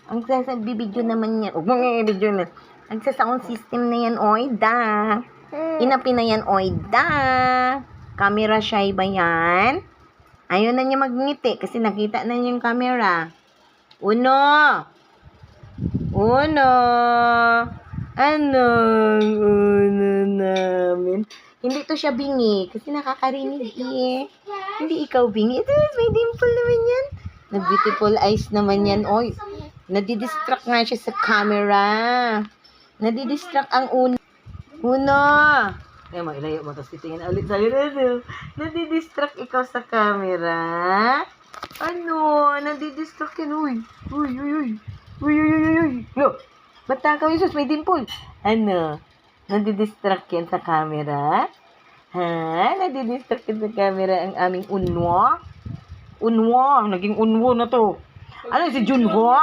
Ang bibidyo naman yan. Huwag mo nga i-video na. Ang sound system na yan, oy, da. Inapi na yan, oy, da. Camera shy ba yan? Ayaw na niya magngiti kasi nakita na niya yung camera. Uno. Anong uno namin? Hindi to siya bingi kasi nakakarinig eh. Hindi ikaw bingi. Ito, may dimple naman yan. Beautiful eyes naman yan, oy. Nadidistract nga siya sa camera. Nadidistract ang uno. Kaya mo, ilayo mo. Tapos titingin ulit sa'yo. Nadidistract ikaw sa camera. Ano? Nadidistract yan. Uy. Look. Ba't takaw yung sus? May dimple. Ano? Nadidistract yan sa camera? Ha? Nadidistract yan sa camera ang aming unwa? Naging unwo na to. Ano si Junho?